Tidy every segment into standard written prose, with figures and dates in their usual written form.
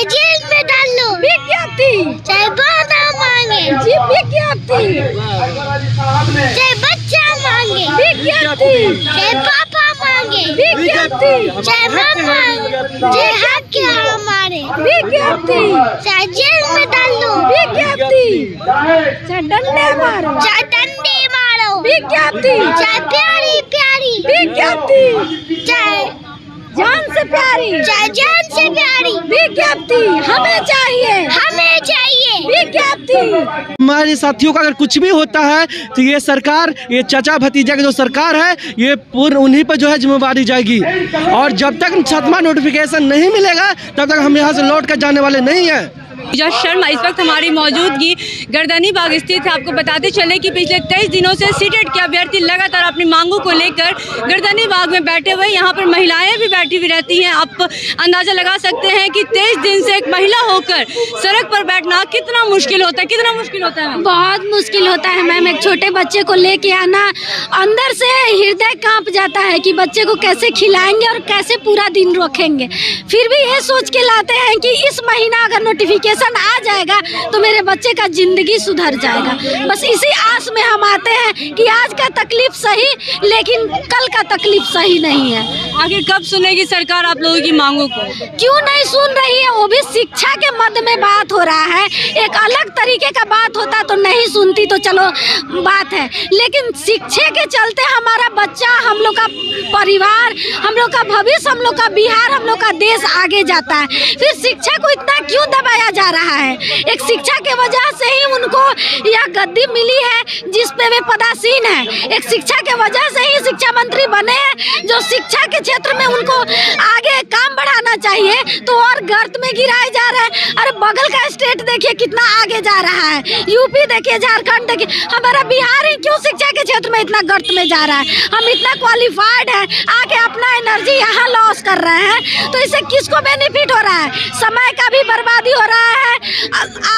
चाहे जेल में डाल लो, विज्ञप्ति, चाहे बहना मांगे, जी विज्ञप्ति, चाहे बच्चा मांगे, विज्ञप्ति, चाहे पापा मांगे, विज्ञप्ति, चाहे मम्मा, चाहे हक के हमारे, विज्ञप्ति, चाहे जेल में डाल लो, विज्ञप्ति, चाहे डंडे मारो, चाहे डंडे मारो, विज्ञप्ति, चाहे प्यारी प्यारी, विज्ञप्ति, चाहे जान से प्यारी, चाहे जान से प्यारी, विज्ञप्ति, हमें चाहिए, हमें चाहिए विज्ञप्ति। हमारे साथियों का अगर कुछ भी होता है तो ये सरकार, ये चाचा भतीजा की जो सरकार है, ये पूर्ण उन्हीं पर जो है जिम्मेवारी जाएगी। और जब तक 7वां नोटिफिकेशन नहीं मिलेगा तब तक हम यहाँ से लौट कर जाने वाले नहीं हैं। जज शर्मा इस वक्त हमारी मौजूदगी गर्दनी बाग स्थित है। आपको बताते चले कि पिछले 23 दिनों से सीटेट के अभ्यर्थी लगातार अपनी मांगों को लेकर गर्दनी बाग में बैठे हुए। यहाँ पर महिलाएं भी बैठी हुई रहती हैं। आप अंदाजा लगा सकते हैं कि 23 दिन से एक महिला होकर सड़क पर बैठना कितना मुश्किल होता है, कितना मुश्किल होता है। बहुत मुश्किल होता है मैम। एक छोटे बच्चे को लेके आना, अंदर से हृदय कांप जाता है कि बच्चे को कैसे खिलाएंगे और कैसे पूरा दिन रखेंगे। फिर भी ये सोच के लाते हैं कि इस महीना अगर नोटिफिकेशन आ जाएगा तो मेरे बच्चे का जिंदगी सुधर जाएगा। बस इसी आस में हम आते हैं कि आज का तकलीफ सही, लेकिन कल का तकलीफ सही नहीं है। आखिर कब सुनेगी सरकार आप लोगों की मांगों को? क्यों नहीं सुन रही है? वो भी शिक्षा के मद में बात हो रहा है। एक अलग तरीके का बात होता तो नहीं सुनती तो चलो बात है, लेकिन शिक्षा के चलते हमारा बच्चा, हम लोग का परिवार, हम लोग का भविष्य, हम लोग का बिहार, हम लोग का देश आगे जाता है। फिर शिक्षा को इतना क्यों दबाया जा रहा है? एक शिक्षा के वजह से ही उनको यह गद्दी मिली है जिस पे वे पदासीन है। एक शिक्षा के वजह से ही शिक्षा मंत्री बने हैं, जो शिक्षा के क्षेत्र में उनको आगे काम बढ़ाना चाहिए तो और गर्त में गिराए जा रहे हैं। अरे बगल का स्टेट देखिए कितना आगे जा रहा है, यूपी देखिए, झारखंड देखिए, हमारा बिहार ही क्यों शिक्षा के क्षेत्र में इतना गर्त में जा रहा है? हम इतना क्वालिफाइड है, आके अपना एनर्जी यहाँ लॉस कर रहे हैं, तो इससे किसको बेनिफिट हो रहा है? समय का भी बर्बादी हो रहा है,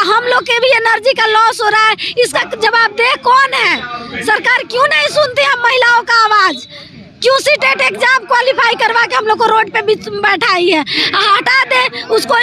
हम लोग के भी एनर्जी का लॉस हो रहा है। इसका जवाबदेह कौन है? सरकार क्यों नहीं सुनती हम महिलाओं का आवाज? क्यों सीटेट एग्जाम क्वालिफाई करवा के हम लोग को रोड पे बैठाई है? हटा दे उसको,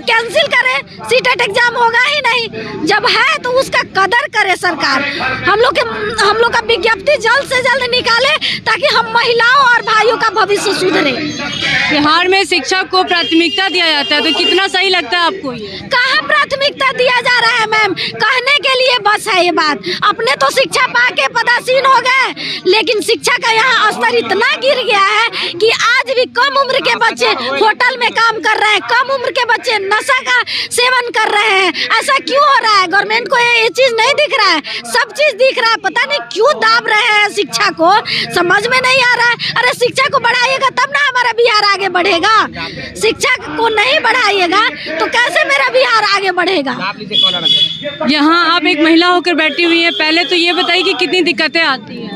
कैंसिल करे, सीटेट एग्जाम होगा ही नहीं। जब है तो उसका कदर करे सरकार। हम लोग का विज्ञप्ति जल्द से जल्द निकाले ताकि हम महिलाओं और भाइयों का भविष्य सुधरे। बिहार में शिक्षा को प्राथमिकता दिया जाता है तो कितना सही लगता है आपको? कहाँ प्राथमिकता दिया जा रहा है मैम? कहने के लिए बस है ये बात। अपने तो शिक्षा पा के पदासीन हो गए, लेकिन शिक्षा का यहाँ स्तर इतना गिर गया है कि आज भी कम उम्र के बच्चे होटल में काम कर रहे हैं, कम उम्र के बच्चे नशा का सेवन कर रहे हैं। ऐसा क्यों हो रहा है? गवर्नमेंट को ये चीज नहीं दिख रहा है? सब चीज दिख रहा है, पता नहीं क्यों दाब रहे हैं शिक्षा को, समझ में नहीं आ रहा है। अरे शिक्षा को बढ़ाइएगा तब ना हमारा बिहार आगे बढ़ेगा। शिक्षा को नहीं बढ़ाइएगा तो कैसे मेरा बिहार आगे बढ़ेगा? यहाँ आप एक महिला होकर बैठी हुई हैं, पहले तो ये बताइए कि कितनी दिक्कतें आती हैं?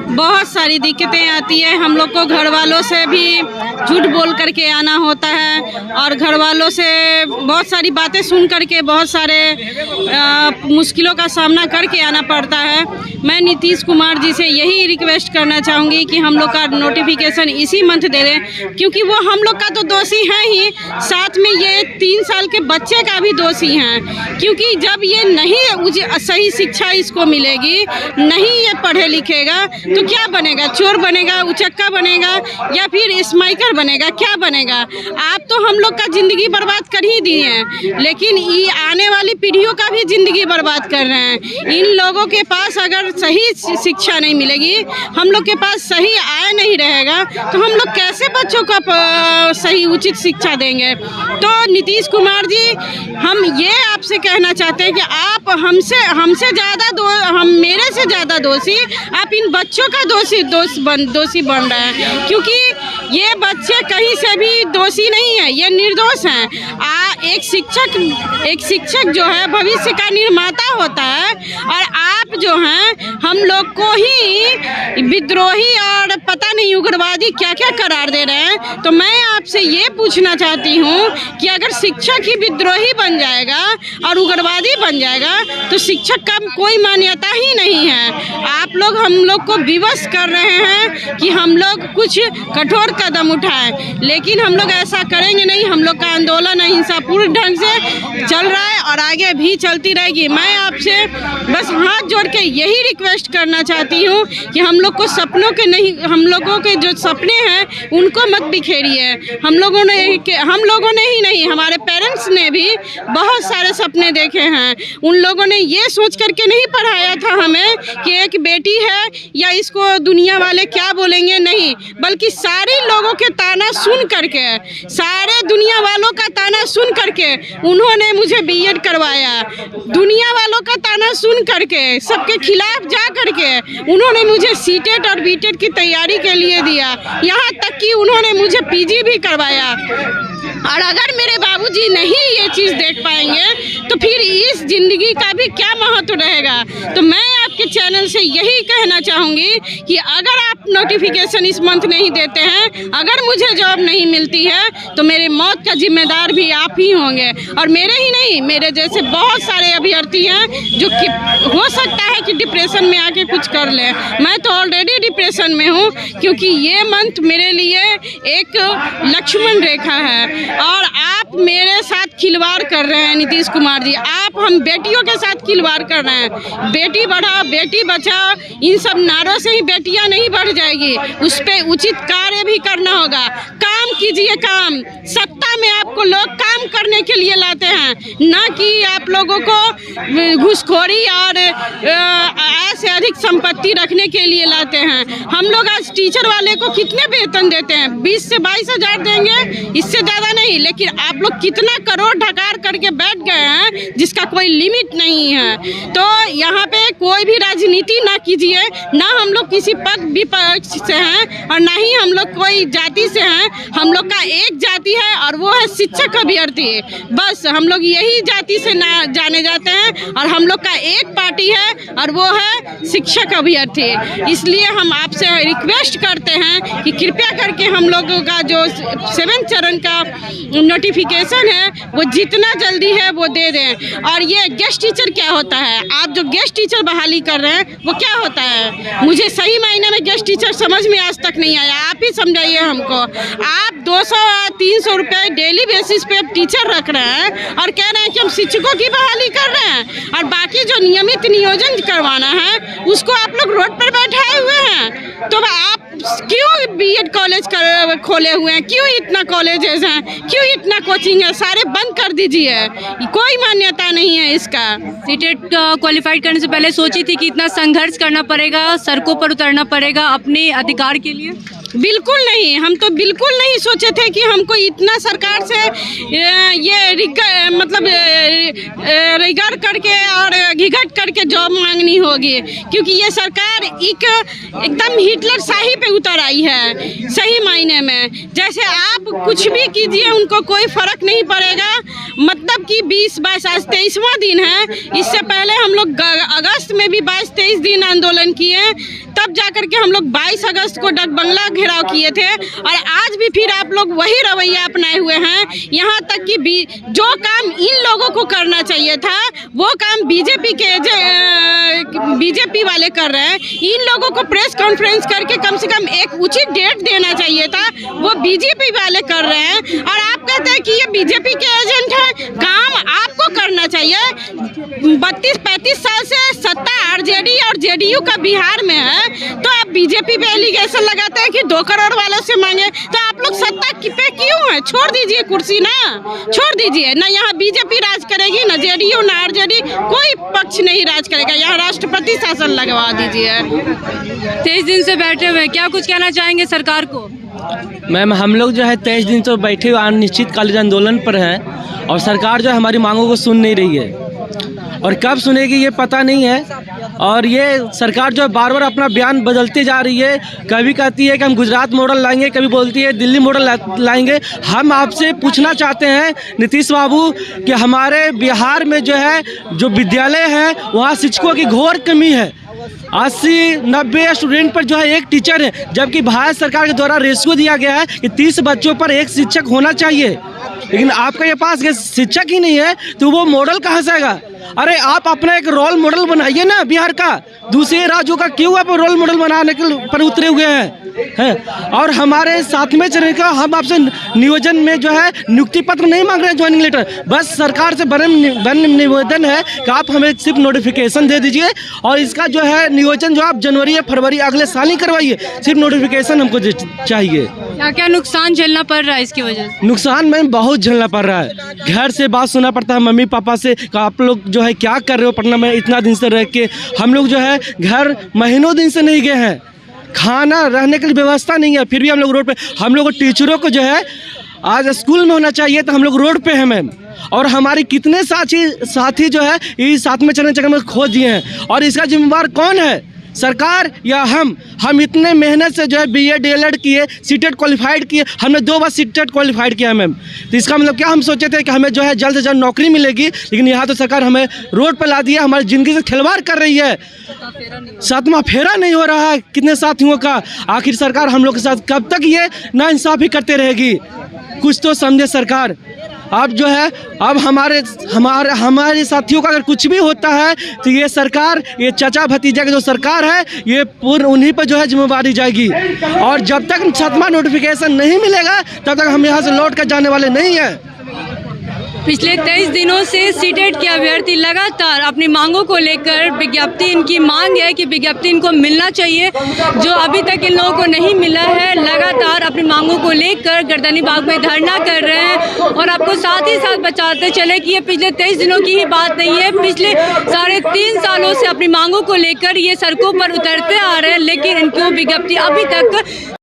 बहुत सारी दिक्कतें आती है। हम लोग को घर वालों से भी झूठ बोल करके आना होता है और घर वालों से बहुत सारी बातें सुन करके बहुत सारे मुश्किलों का सामना करके आना पड़ता है। मैं नीतीश कुमार जी से यही रिक्वेस्ट करना चाहूँगी कि हम लोग का नोटिफिकेशन इसी मंथ दे दें, क्योंकि वो हम लोग का तो दोषी है ही, साथ में ये 3 साल के बच्चे का भी दोषी हैं। क्योंकि जब ये नहीं सही शिक्षा इसको मिलेगी, नहीं ये पढ़े लिखेगा तो क्या बनेगा? चोर बनेगा, उचक्का बनेगा या फिर स्माइकर बनेगा? क्या बनेगा? आप तो हम लोग का ज़िंदगी बर्बाद कर ही दिए हैं, लेकिन ये आने वाली पीढ़ियों का भी ज़िंदगी बर्बाद कर रहे हैं। इन लोगों के पास अगर सही शिक्षा नहीं मिलेगी, हम लोग के पास सही आय नहीं रहेगा, तो हम लोग कैसे बच्चों को सही उचित शिक्षा देंगे? तो नीतीश कुमार जी, हम ये आपसे कहना चाहते हैं कि आप हमसे ज़्यादा मेरे से ज़्यादा दोषी आप इन बच्चों का दोषी बन रहे हैं, क्योंकि ये बच्चे कहीं से भी दोषी नहीं है, ये निर्दोष हैं। एक शिक्षक जो है भविष्य का निर्माता होता है, और आप जो हैं हम लोग को ही विद्रोही और पता नहीं उग्रवादी क्या क्या करार दे रहे हैं। तो मैं आपसे ये पूछना चाहती हूँ कि अगर शिक्षक ही विद्रोही बन जाएगा और उग्रवादी बन जाएगा तो शिक्षक का कोई मान्यता ही नहीं है। आप लोग हम लोग को विवश कर रहे हैं कि हम लोग कुछ कठोर कदम उठाएं, लेकिन हम लोग ऐसा करेंगे नहीं। हम लोग का आंदोलन अहिंसापूर्ण ढंग से चल रहा है और आगे भी चलती रहेगी। मैं आपसे बस हाथ जोड़ के यही रिक्वेस्ट करना चाहती हूँ कि हम लोग को सपनों के नहीं, हम लोगों के जो सपने हैं उनको मत बिखेरिए। हम लोगों ने ही नहीं, हमारे पेरेंट्स ने भी बहुत सारे सपने देखे हैं। उन लोगों ने ये सोच करके नहीं पढ़ाया था हमें कि एक बेटी है या इसको दुनिया वाले क्या बोलेंगे, नहीं, बल्कि सारे लोगों के ताना सुन करके, सारे दुनिया वालों का ताना सुन करके उन्होंने मुझे बीएड करवाया। दुनिया वालों का ताना सुन करके, सबके खिलाफ जा करके उन्होंने मुझे सीटेट और बीटेट की तैयारी के लिए दिया, यहाँ तक कि उन्होंने मुझे पीजी भी करवाया। और अगर मेरे बाबूजी नहीं ये चीज़ देख पाएंगे तो फिर इस ज़िंदगी का भी क्या महत्व रहेगा। तो मैं आपके चैनल से यही कहना चाहूँगी कि अगर आप नोटिफिकेशन इस मंथ नहीं देते हैं, अगर मुझे जॉब नहीं मिलती है तो मेरे मौत का जिम्मेदार भी आप ही होंगे। और मेरे ही नहीं, मेरे जैसे बहुत सारे अभ्यर्थी हैं जो कि हो सकता है कि डिप्रेशन में आके कुछ कर लें। मैं तो ऑलरेडी डिप्रेशन में हूँ, क्योंकि ये मंथ मेरे लिए एक लक्ष्मण रेखा है और आप मेरे साथ खिलवाड़ कर रहे हैं नीतीश कुमार जी। आप हम बेटियों के साथ खिलवाड़ कर रहे हैं। बेटी बढ़ाओ, बेटी बचाओ, इन सब नारों से ही बेटियां नहीं बढ़ जाएगी, उस पर उचित कार्य भी करना होगा। काम कीजिए, काम। सत्ता में आपको लोग काम करने के लिए लाते हैं, ना कि आप लोगों को घूसखोरी और ऐसे अधिक संपत्ति रखने के लिए लाते हैं। हम लोग आज टीचर वाले को कितने वेतन देते हैं? 20 से 22 हज़ार देंगे, इससे ज़्यादा नहीं। लेकिन आप लोग कितना करोड़ ढकार करके बैठ गए हैं जिसका कोई लिमिट नहीं है। तो यहाँ पे कोई भी राजनीति ना कीजिए, ना हम लोग किसी विपक्ष से हैं और ना ही हम लोग कोई जाति से हैं। हम लोग का एक जाति है और वो है शिक्षक अभ्यर्थी। बस हम लोग यही जाति से ना जाने जाते हैं और हम लोग का एक पार्टी है और वो है शिक्षक अभ्यर्थी। इसलिए हम आपसे रिक्वेस्ट करते हैं कि कृपया करके हम लोगों का जो 7 चरण का नोटिफिकेशन है वो जितना जल्दी है वो दे दें। और ये गेस्ट टीचर क्या होता है? आप जो गेस्ट टीचर बहाली कर रहे हैं वो क्या होता है? मुझे सही मायने में गेस्ट टीचर समझ में आज तक नहीं आया। आप ही समझाइए हमको। आप 200-300 रुपये डेली बेसिस पे टीचर रख रहे हैं और कह रहे हैं कि हम शिक्षकों की बहाली कर रहे हैं, और बाकी जो नियमित नियोजन करवाना है उसको आप लोग रोड पर बैठाए हुए हैं। तो आप क्यों बीएड कॉलेज खोले हुए हैं? क्यों इतना कॉलेजेस हैं? क्यों इतना कोचिंग है? सारे बंद कर दीजिए, कोई मान्यता नहीं है इसका। सीटेट क्वालिफाइड करने से पहले सोची थी कि इतना संघर्ष करना पड़ेगा, सड़कों पर उतरना पड़ेगा अपने अधिकार के लिए? बिल्कुल नहीं, हम तो बिल्कुल नहीं सोचे थे कि हमको इतना सरकार से ये रिगार करके और घिघट करके जॉब मांगनी होगी, क्योंकि ये सरकार एकदम हिटलर शाही पे उतर आई है सही मायने में। जैसे आप कुछ भी कीजिए उनको कोई फर्क नहीं पड़ेगा। मतलब कि 20-22 आज 23वां दिन है। इससे पहले हम लोग अगस्त में भी 22-23 दिन आंदोलन किए, तब जाकर के हम लोग 22 अगस्त को डाक बंगला घेराव किए थे। और आज भी फिर आप लोग वही रवैया अपनाए हुए हैं। यहाँ तक कि जो काम इन लोगों को करना चाहिए था वो काम बीजेपी वाले कर रहे हैं। इन लोगों को प्रेस कॉन्फ्रेंस करके कम से कम एक उचित डेट देना चाहिए था, वो बीजेपी वाले कर रहे हैं। और आप कहते हैं कि ये बीजेपी के एजेंट हैं। काम आपको करना चाहिए। 32-35 साल से सत्ता आरजेडी और जेडीयू का बिहार में है, तो आप बीजेपी पे एलिगेशन लगाते हैं कि 2 करोड़ वालों से मांगे। तो आप लोग सत्ता पे क्यों है? छोड़ दीजिए कुर्सी ना, छोड़ दीजिए ना। यहाँ बीजेपी राज करेगी, ना जेडीयू ना आरजेडी, कोई पक्ष नहीं राज करेगा। यहाँ राष्ट्रपति शासन लगवा दीजिए। 23 दिन से बैठे हुए, क्या कुछ कहना चाहेंगे सरकार को? मैम, हम लोग जो है 23 दिन से बैठे हुए अनिश्चितकालीन आंदोलन पर हैं और सरकार जो है हमारी मांगों को सुन नहीं रही है और कब सुनेगी ये पता नहीं है। और ये सरकार जो है बार बार अपना बयान बदलती जा रही है। कभी कहती है कि हम गुजरात मॉडल लाएंगे, कभी बोलती है दिल्ली मॉडल लाएंगे। हम आपसे पूछना चाहते हैं नीतीश बाबू कि हमारे बिहार में जो है जो विद्यालय है वहाँ शिक्षकों की घोर कमी है। 80-90 स्टूडेंट पर जो है एक टीचर है, जबकि भारत सरकार के द्वारा रेशियो दिया गया है कि 30 बच्चों पर एक शिक्षक होना चाहिए। लेकिन आपके पास शिक्षक ही नहीं है तो वो मॉडल कहाँ से आएगा? अरे आप अपना एक रोल मॉडल बनाइए ना बिहार का, दूसरे राज्यों का क्यों आप रोल मॉडल बनाने के पर उतरे हुए हैं? और हमारे साथ में चलने का हम आपसे नियोजन में जो है नियुक्ति पत्र नहीं मांग रहे हैं, ज्वाइनिंग लेटर, बस सरकार से बन निवेदन है कि आप हमें सिर्फ नोटिफिकेशन दे दीजिए और इसका जो है नियोजन जो आप जनवरी या फरवरी अगले साल ही करवाइए, सिर्फ नोटिफिकेशन हमको चाहिए। क्या क्या नुकसान झेलना पड़ रहा है इसकी वजह से? नुकसान में बहुत झेलना पड़ रहा है, घर से बात सुनना पड़ता है मम्मी पापा से कि आप लोग जो है क्या कर रहे हो पटना में इतना दिन से रह के। हम लोग जो है घर महीनों दिन से नहीं गए हैं, खाना रहने के लिए व्यवस्था नहीं है, फिर भी हम लोग रोड पे, हम लोग टीचरों को जो है आज स्कूल में होना चाहिए तो हम लोग रोड पे हैं मैम। और हमारे कितने साथी जो है इस साथ में चलने चक्कर में खो दिए हैं, और इसका जिम्मेवार कौन है, सरकार या हम इतने मेहनत से जो है BEd DLEd किए, सीटेट क्वालिफाइड किए, हमने 2 बार सीटेट क्वालिफाइड किया मैम। तो इसका मतलब क्या, हम सोचे थे कि हमें जो है जल्द से जल्द नौकरी मिलेगी, लेकिन यहाँ तो सरकार हमें रोड पर ला दिया, हमारी ज़िंदगी से खिलवाड़ कर रही है। 7वां फेरा नहीं हो रहा है कितने साथियों का। आखिर सरकार हम लोग के साथ कब तक ये नाइंसाफ़ी करते रहेगी? कुछ तो समझे सरकार। अब जो है अब हमारे साथियों का अगर कुछ भी होता है तो ये सरकार, ये चाचा भतीजा की जो सरकार है, ये पूर्ण उन्हीं पर जो है जिम्मेवारी जाएगी। और जब तक 7वां नोटिफिकेशन नहीं मिलेगा तब तक हम यहाँ से लौट कर जाने वाले नहीं हैं। पिछले 23 दिनों से सीटेट के अभ्यर्थी लगातार अपनी मांगों को लेकर विज्ञप्ति, इनकी मांग है कि विज्ञप्ति इनको मिलना चाहिए, जो अभी तक इन लोगों को नहीं मिला है। लगातार अपनी मांगों को लेकर गर्दनी बाग में धरना कर रहे हैं। और आपको साथ ही साथ बताते चले कि ये पिछले 23 दिनों की ही बात नहीं है, पिछले 3.5 सालों से अपनी मांगों को लेकर ये सड़कों पर उतरते आ रहे हैं, लेकिन इनको विज्ञप्ति अभी तक